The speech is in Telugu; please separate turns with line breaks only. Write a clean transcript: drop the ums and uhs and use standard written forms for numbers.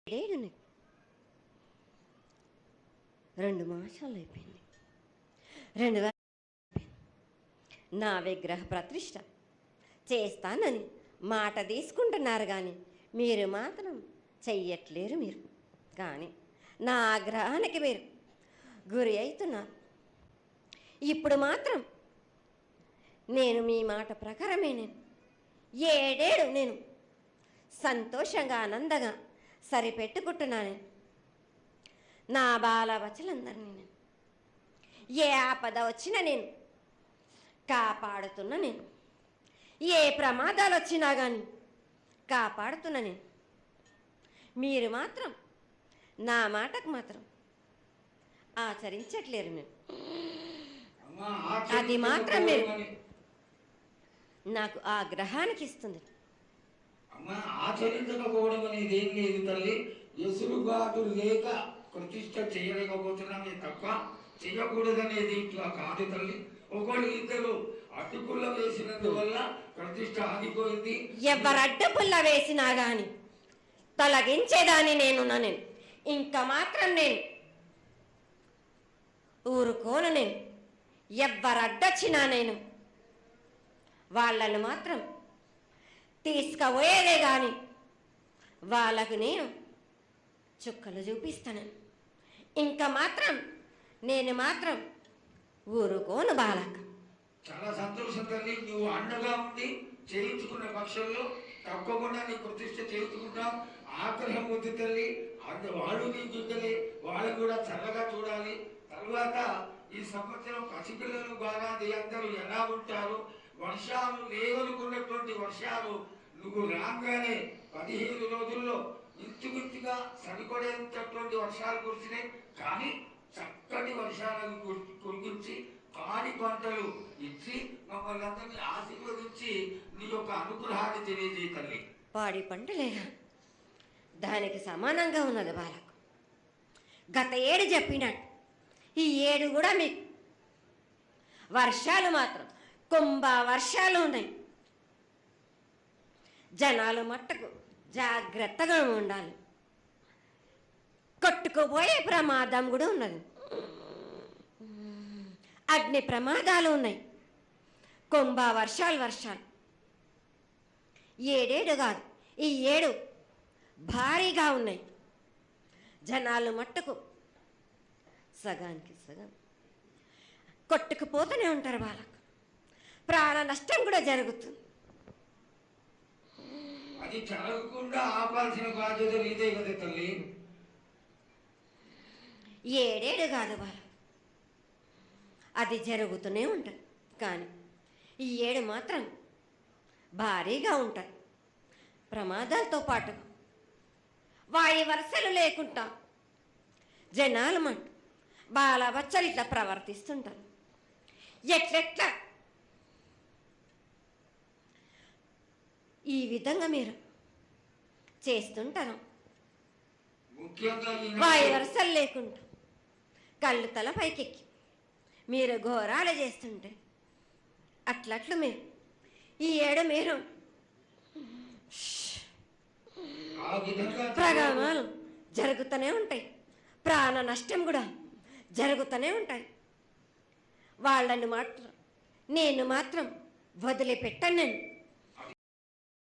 ఏడేడు 2 మాసాలు అయిపోయింది. 2000 నా విగ్రహ ప్రతిష్ట చేస్తానని మాట తీసుకుంటున్నారు కానీ మీరు మాత్రం చెయ్యట్లేరు. మీరు కానీ నా ఆగ్రహానికి మీరు గురి అవుతున్నారు. ఇప్పుడు మాత్రం నేను మీ మాట ప్రకారమే నేను సంతోషంగా ఆనందంగా సరిపెట్టుకుంటున్నాను. నా బాలవచలందరినీ నేను ఏ ఆపద వచ్చినా నేను కాపాడుతున్నా. నేను ఏ ప్రమాదాలు వచ్చినా కానీ కాపాడుతున్నా. నేను మీరు మాత్రం నా మాటకు మాత్రం ఆచరించట్లేరు. నేను అది మాత్రం మీరు నాకు ఆ గ్రహానికి ఇస్తుంది.
ఆచరించకపోవడం అనేది ఏం లేదు తల్లి. ఎసురుబాటు లేక ప్రతిష్ట చేయలేకపోతున్నామే తప్ప చేయకూడదనేది ఇట్లా కాదు తల్లి. ఒకటి ఇద్దరు అడ్డుపుల్ల వేసినందువల్ల ప్రతిష్ట ఆగిపోయింది.
ఎవరు అడ్డుపుల్ల వేసినా గాని తొలగించేదాన్ని నేను ఇంకా మాత్రం నేను ఊరుకోను. నేను ఎవరు అడ్డొచ్చినా నేను వాళ్ళను మాత్రం తీసుకుపోయేదే కానీ వాళ్ళకు నేను చుక్కలు చూపిస్తాను. ఇంకా మాత్రం నేను మాత్రం ఊరుకోను. బాలక
చాలా సంతోషం తల్లి. నువ్వు అండగా ఉండి చేయించుకున్న పక్షంలో తప్పకుండా నీ ప్రతిష్ట చేయించుకుంటాం. ఆగ్రహం వద్దు తల్లి. వాళ్ళు నీ బిడ్డలే, వాళ్ళు కూడా చల్లగా చూడాలి. తర్వాత ఈ సంవత్సరం పసిపిల్లలు బాగా అందరూ ఎలా ఉంటారు. వర్షాలు లేవనుకున్నటువంటి వర్షాలు నువ్వు రాగానే 15 రోజుల్లో ఇంచుమించుగా సరిపడేటటువంటి వర్షాలు కురిసినాయి. కానీ చక్కటి వర్షాలను కురిపించి పాడి పంటలు ఇచ్చి మమ్మల్ని అందరినీ ఆశీర్వదించి నీ యొక్క అనుగ్రహాన్ని తెలియజేయ తల్లి.
పాడి పంటలేగా దానికి సమానంగా ఉన్నది బాలకు. గత ఏడు చెప్పినట్టు ఈ ఏడు కూడా మీకు వర్షాలు మాత్రం కుంభ వర్షాలు ఉన్నాయి. జనాలు మట్టుకు జాగ్రత్తగా ఉండాలి. కొట్టుకుపోయే ప్రమాదం కూడా ఉన్నది. అగ్ని ప్రమాదాలు ఉన్నాయి. కుంభ వర్షాలు ఏడేడు కాదు, ఈ ఏడు భారీగా ఉన్నాయి. జనాలు మట్టుకు సగానికి సగం కొట్టుకుపోతూనే ఉంటారు. వాళ్ళకు ప్రాణ నష్టం కూడా జరుగుతుంది.
అది జరగకుండా ఆపాల్సిన బాధ్యత నీదే కదా తల్లి.
ఏడేడు కాదు వాళ్ళు, అది జరుగుతూనే ఉంటుంది. కానీ ఈ ఏడు మాత్రం భారీగా ఉంటాయి. ప్రమాదాలతో పాటు వాడి వరుసలు లేకుండా జనాలు మట్టు బాలబచ్చలు ఇట్లా ప్రవర్తిస్తుంటారు. ఎట్లెట్లా ఈ విధంగా మీరు చేస్తుంటారు. వాయి వరుసలు లేకుండా కళ్ళు తల పైకెక్కి మీరు ఘోరాలు చేస్తుంటే అట్లట్లు మీరు ఈ ఏడు మీరు ప్రమాదాలు జరుగుతూనే ఉంటాయి. ప్రాణ నష్టం కూడా జరుగుతూనే ఉంటాయి. వాళ్ళని మాత్రం నేను మాత్రం వదిలిపెట్టను. నేను